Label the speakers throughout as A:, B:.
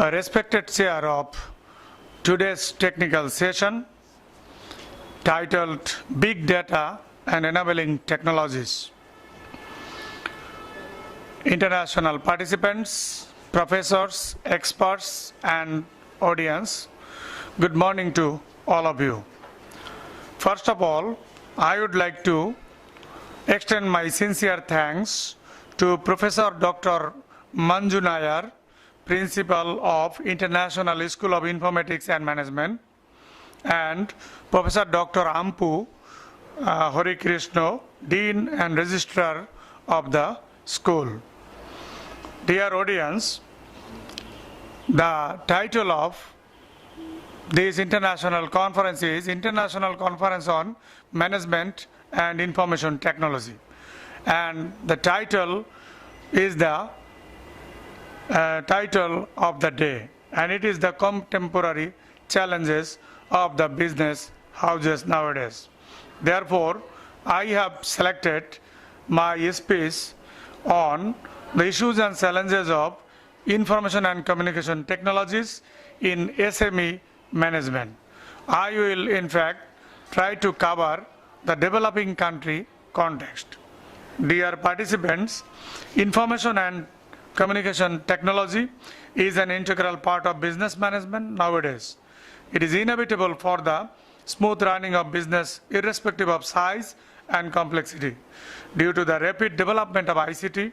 A: a respected chair of today's technical session titled Big Data and Enabling Technologies. International participants, professors, experts, and audience, good morning to all of you. First of all, I would like to extend my sincere thanks to Professor Dr. Manju Nayar, Principal of International School of Informatics and Management, and Professor Dr. Ampu Hori Krishna, Dean and Registrar of the school. Dear audience, the title of this international conference is International Conference on Management and Information Technology, and the title is the title of the day, and it is the contemporary challenges of the business houses nowadays. Therefore, I have selected my speech on the issues and challenges of information and communication technologies in SME management. I will in fact try to cover the developing country context. Dear participants, information and communication technology is an integral part of business management nowadays. It is inevitable for the smooth running of business irrespective of size and complexity. Due to the rapid development of ICT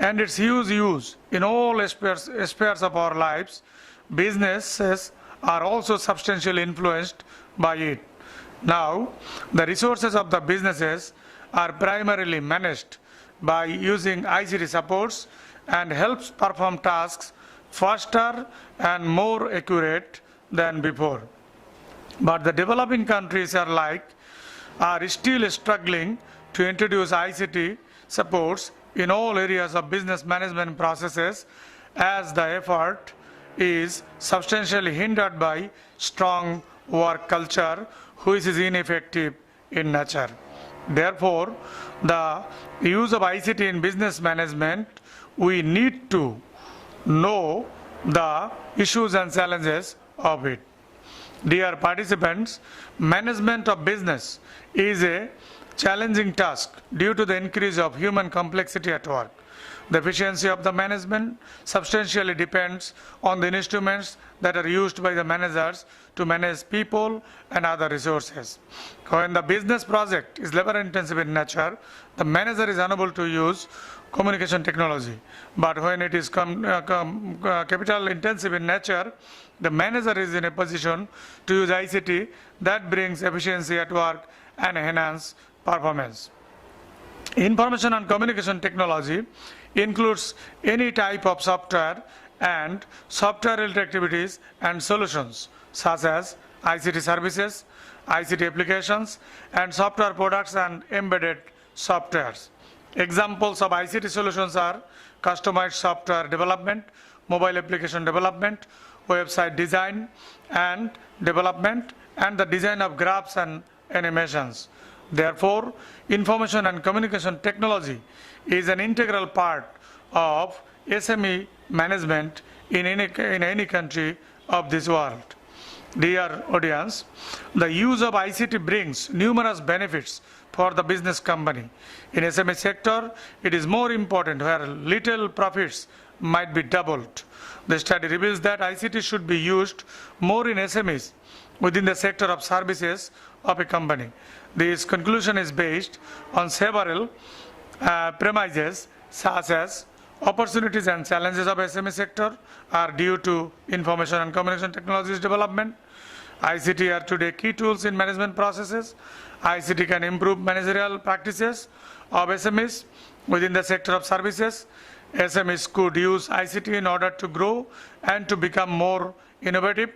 A: and its huge use in all spheres of our lives, businesses are also substantially influenced by it. Now, the resources of the businesses are primarily managed by using ICT supports and helps perform tasks faster and more accurate than before. But the developing countries are still struggling to introduce ICT supports in all areas of business management processes, as the effort is substantially hindered by strong work culture, which is ineffective in nature. Therefore, the use of ICT in business management, we need to know the issues and challenges of it. Dear participants, management of business is a challenging task due to the increase of human complexity at work. The efficiency of the management substantially depends on the instruments that are used by the managers to manage people and other resources. When the business project is labor intensive in nature, the manager is unable to use communication technology. But when it is capital intensive in nature, the manager is in a position to use ICT that brings efficiency at work and enhance performance. Information and communication technology includes any type of software and software-related activities and solutions such as ICT services, ICT applications, and software products and embedded softwares. Examples of ICT solutions are customized software development, mobile application development, website design and development, and the design of graphs and animations. Therefore, information and communication technology is an integral part of SME management in any country of this world. Dear audience, the use of ICT brings numerous benefits for the business company. In SME sector, it is more important where little profits might be doubled. The study reveals that ICT should be used more in SMEs within the sector of services of a company. This conclusion is based on several premises such as opportunities and challenges of SME sector are due to information and communication technologies development. ICT are today key tools in management processes. ICT can improve managerial practices of SMEs within the sector of services. SMEs could use ICT in order to grow and to become more innovative.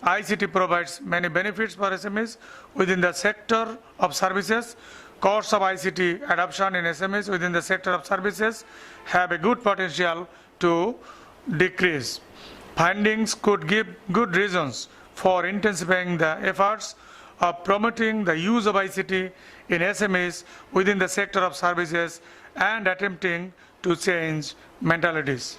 A: ICT provides many benefits for SMEs within the sector of services. Costs of ICT adoption in SMEs within the sector of services have a good potential to decrease. Findings could give good reasons for intensifying the efforts of promoting the use of ICT in SMEs within the sector of services and attempting to change mentalities.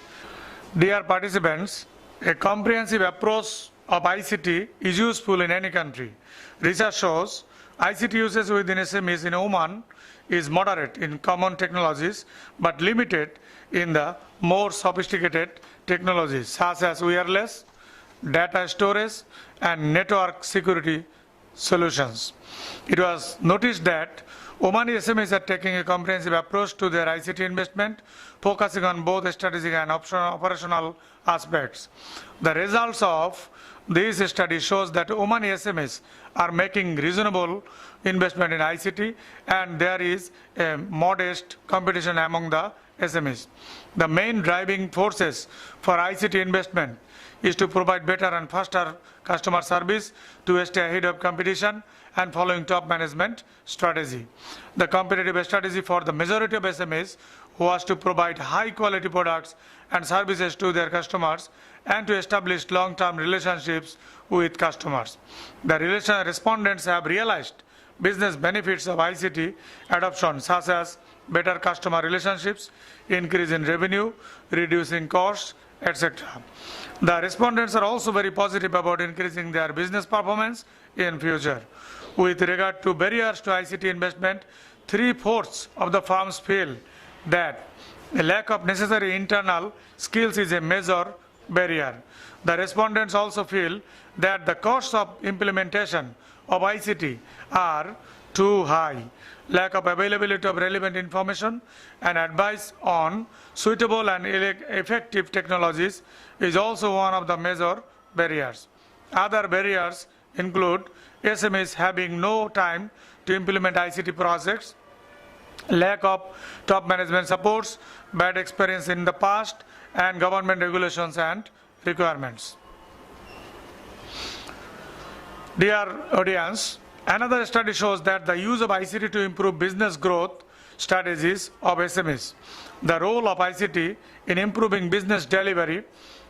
A: Dear participants, A comprehensive approach of ICT is useful in any country. Research shows ICT usage within SMEs in Oman is moderate in common technologies but limited in the more sophisticated technologies such as wireless, data storage, and network security solutions. It was noticed that Omani SMEs are taking a comprehensive approach to their ICT investment, focusing on both strategic and operational aspects. The results of this study shows that Omani SMEs are making reasonable investment in ICT, and there is a modest competition among the SMEs. The main driving forces for ICT investment is to provide better and faster customer service, to stay ahead of competition, and following top management strategy. The competitive strategy for the majority of SMEs was to provide high quality products and services to their customers and to establish long-term relationships with customers. The respondents have realized business benefits of ICT adoption, such as better customer relationships, increase in revenue, reducing costs, etc. The respondents are also very positive about increasing their business performance in future. With regard to barriers to ICT investment, 3/4 of the firms feel that a lack of necessary internal skills is a major barrier. The respondents also feel that the costs of implementation of ICT are too high. Lack of availability of relevant information and advice on suitable and effective technologies is also one of the major barriers. Other barriers include SMEs having no time to implement ICT projects, lack of top management supports, bad experience in the past, and government regulations and requirements. Dear audience, another study shows that the use of ICT to improve business growth strategies of SMEs. The role of ICT in improving business delivery,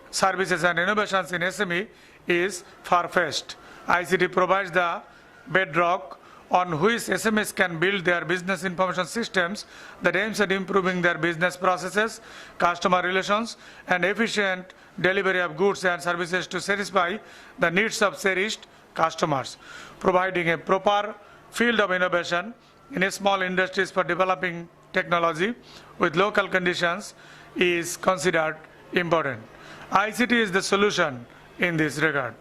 A: services and innovations in SME is far-fetched. ICT provides the bedrock on which SMEs can build their business information systems that aims at improving their business processes, customer relations, and efficient delivery of goods and services to satisfy the needs of cherished customers. Providing a proper field of innovation in small industries for developing technology with local conditions is considered important. ICT is the solution in this regard.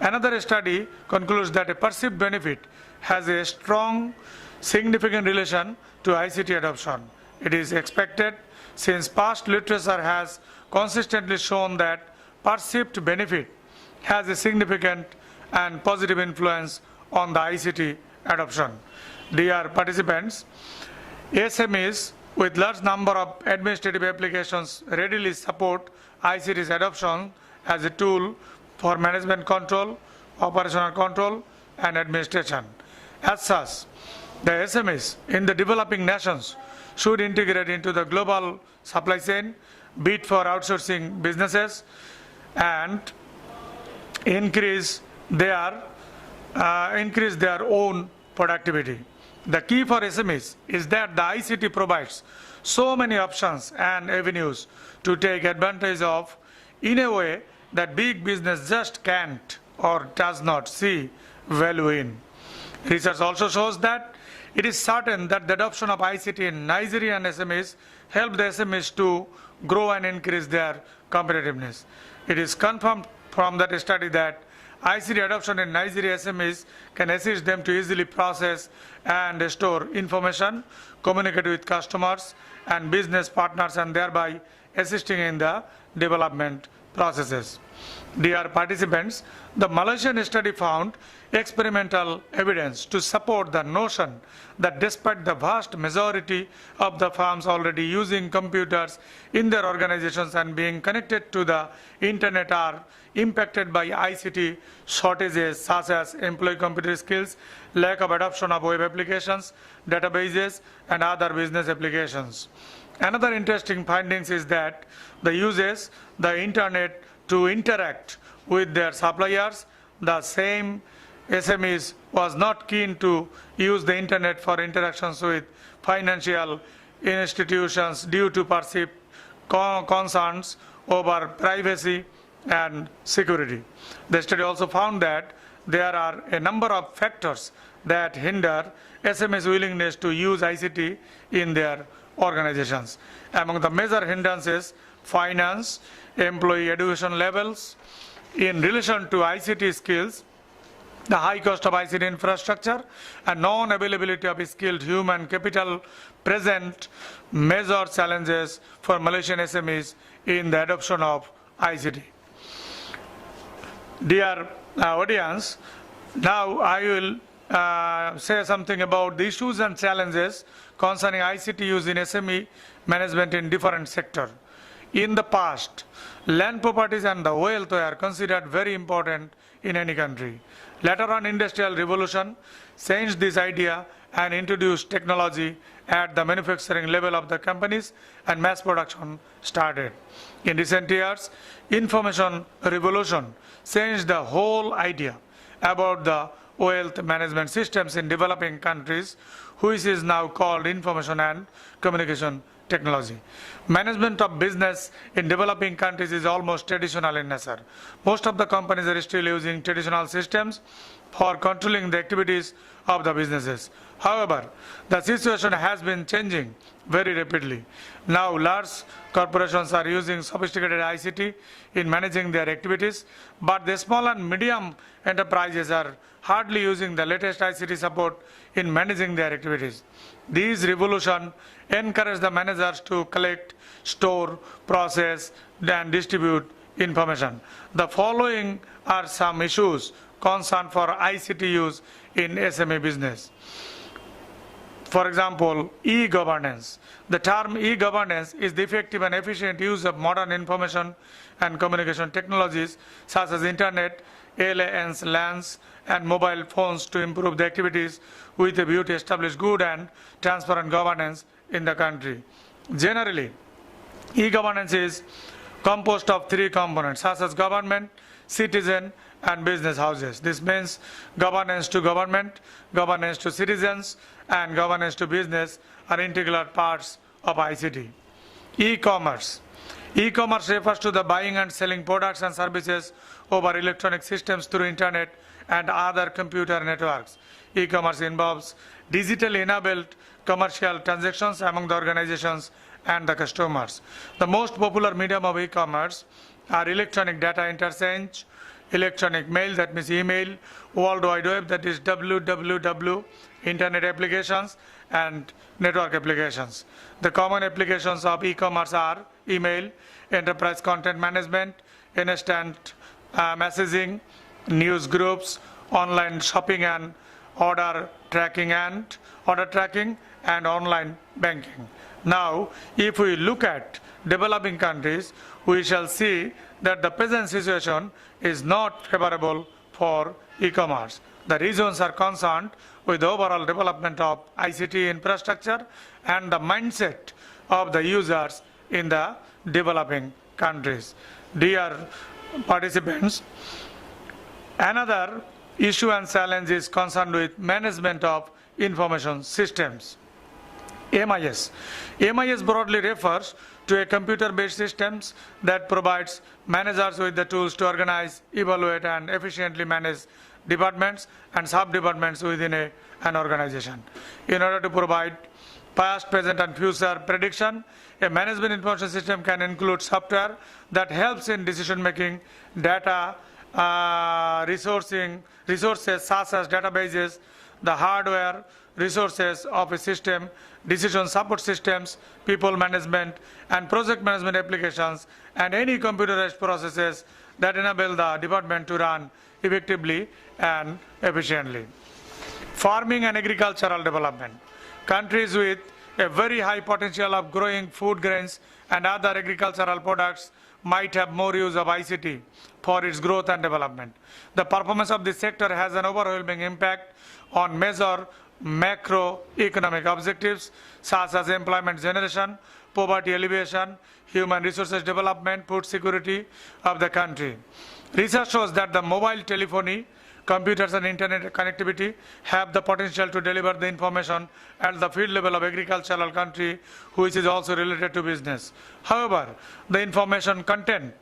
A: Another study concludes that a perceived benefit has a strong, significant relation to ICT adoption. It is expected, since past literature has consistently shown that perceived benefit has a significant and positive influence on the ICT adoption. Dear participants, SMEs with large number of administrative applications readily support ICT's adoption as a tool for management control, operational control, and administration. As such, the SMEs in the developing nations should integrate into the global supply chain, bid for outsourcing businesses, and increase their own productivity. The key for SMEs is that the ICT provides so many options and avenues to take advantage of in a way that big business just can't or does not see value in. Research also shows that it is certain that the adoption of ICT in Nigerian SMEs help the SMEs to grow and increase their competitiveness. It is confirmed from that study that ICT adoption in Nigerian SMEs can assist them to easily process and store information, communicate with customers and business partners, and thereby assisting in the development processes. Dear participants, the Malaysian study found experimental evidence to support the notion that despite the vast majority of the firms already using computers in their organizations and being connected to the internet are impacted by ICT shortages such as employee computer skills, lack of adoption of web applications, databases, and other business applications. Another interesting findings is that the uses the internet to interact with their suppliers, the same SMEs was not keen to use the internet for interactions with financial institutions due to perceived concerns over privacy and security. The study also found that there are a number of factors that hinder SMEs' willingness to use ICT in their organizations. Among the major hindrances, finance, employee education levels. In relation to ICT skills, the high cost of ICT infrastructure and non-availability of skilled human capital present major challenges for Malaysian SMEs in the adoption of ICT. Dear audience, now I will say something about the issues and challenges concerning ICT use in SME management in different sectors. In the past, land properties and the wealth were considered very important in any country. Later on, Industrial Revolution changed this idea and introduced technology at the manufacturing level of the companies, and mass production started. In recent years, Information Revolution changed the whole idea about the wealth management systems in developing countries, which is now called Information and Communication Technology. Management of business in developing countries is almost traditional in nature. Most of the companies are still using traditional systems for controlling the activities of the businesses. However, the situation has been changing very rapidly. Now, large corporations are using sophisticated ICT in managing their activities, but the small and medium enterprises are hardly using the latest ICT support in managing their activities. These revolutions encourage the managers to collect, store, process, and distribute information. The following are some issues concerned for ICT use in SME business. For example, e-governance. The term e-governance is the effective and efficient use of modern information and communication technologies such as internet, LANs, and mobile phones to improve the activities with a view to establish good and transparent governance in the country. Generally, e-governance is composed of three components such as government, citizen, and business houses. This means governance to government, governance to citizens, and governance to business are integral parts of ICT. E-commerce. E-commerce refers to the buying and selling products and services over electronic systems through internet and other computer networks. E-commerce involves digitally enabled commercial transactions among the organizations and the customers. The most popular medium of e-commerce are electronic data interchange, electronic mail, that means email, World Wide Web, that is www, internet applications, and network applications. The common applications of e-commerce are email, enterprise content management, instant messaging, news groups, online shopping and order tracking, and online banking. Now, if we look at developing countries, we shall see that the present situation is not favorable for e-commerce. The reasons are concerned with the overall development of ICT infrastructure and the mindset of the users in the developing countries. Dear participants, another issue and challenge is concerned with management of information systems. MIS. MIS broadly refers to a computer-based systems that provides managers with the tools to organize, evaluate, and efficiently manage departments and sub-departments within an organization. In order to provide past, present, and future prediction, a management information system can include software that helps in decision-making, data, resources such as databases, the hardware resources of a system, decision support systems, people management, and project management applications, and any computerized processes that enable the department to run effectively and efficiently. Farming and agricultural development. Countries with a very high potential of growing food grains and other agricultural products might have more use of ICT for its growth and development. The performance of this sector has an overwhelming impact on major macroeconomic objectives such as employment generation, poverty alleviation, human resources development, food security of the country. Research shows that the mobile telephony, computers, and internet connectivity have the potential to deliver the information at the field level of agricultural country, which is also related to business. However, the information content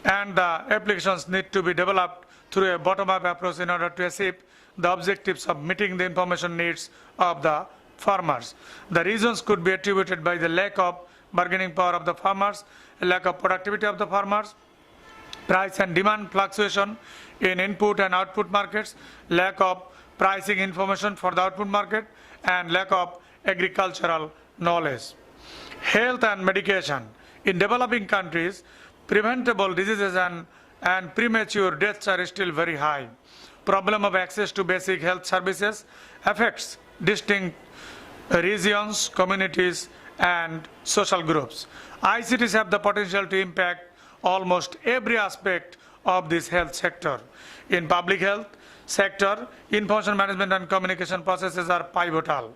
A: and the applications need to be developed through a bottom-up approach in order to achieve the objectives of meeting the information needs of the farmers. The reasons could be attributed by the lack of bargaining power of the farmers, lack of productivity of the farmers, price and demand fluctuation in input and output markets, lack of pricing information for the output market, and lack of agricultural knowledge. Health and medication. In developing countries, preventable diseases and premature deaths are still very high. Problem of access to basic health services affects distinct regions, communities, and social groups. ICTs have the potential to impact almost every aspect of this health sector. In public health sector, information management and communication processes are pivotal.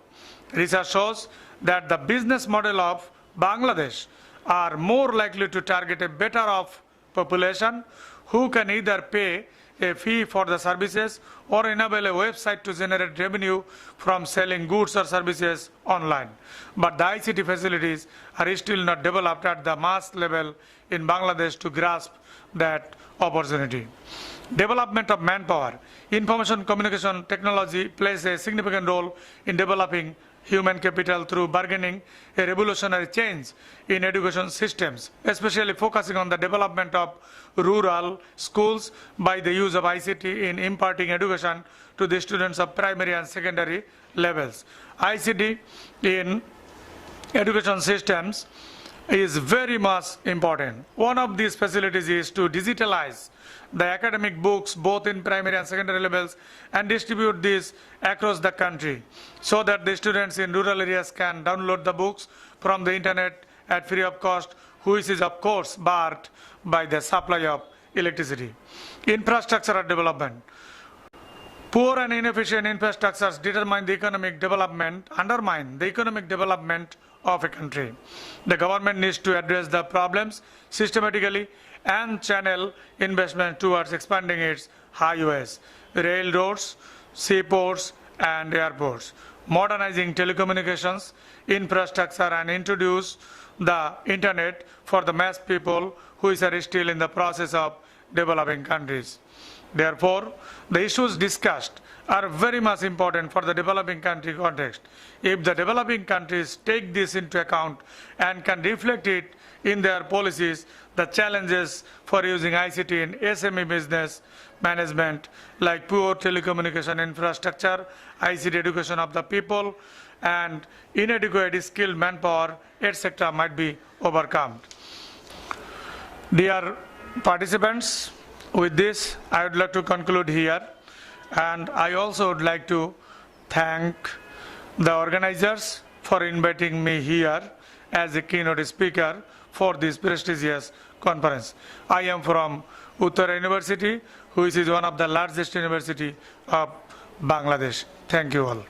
A: Research shows that the business model of Bangladesh are more likely to target a better off population who can either pay a fee for the services or enable a website to generate revenue from selling goods or services online. But the ICT facilities are still not developed at the mass level in Bangladesh to grasp that opportunity. Development of manpower. Information communication technology plays a significant role in developing human capital through bargaining, a revolutionary change in education systems, especially focusing on the development of rural schools by the use of ICT in imparting education to the students of primary and secondary levels. ICT in education systems is very much important. One of these facilities is to digitalize the academic books both in primary and secondary levels and distribute these across the country so that the students in rural areas can download the books from the internet at free of cost, which is of course barred by the supply of electricity. Infrastructural development. Poor and inefficient infrastructures undermine the economic development of a country. The government needs to address the problems systematically and channel investment towards expanding its highways, railroads, seaports, and airports, modernizing telecommunications infrastructure, and introduce the internet for the mass people who are still in the process of developing countries. Therefore, the issues discussed are very much important for the developing country context. If the developing countries take this into account and can reflect it in their policies, the challenges for using ICT in SME business management like poor telecommunication infrastructure, ICT education of the people, and inadequate skilled manpower, etc. might be overcome. Dear participants, with this, I would like to conclude here, and I also would like to thank the organizers for inviting me here as a keynote speaker for this prestigious conference. I am from Uttara University, which is one of the largest university of Bangladesh. Thank you all.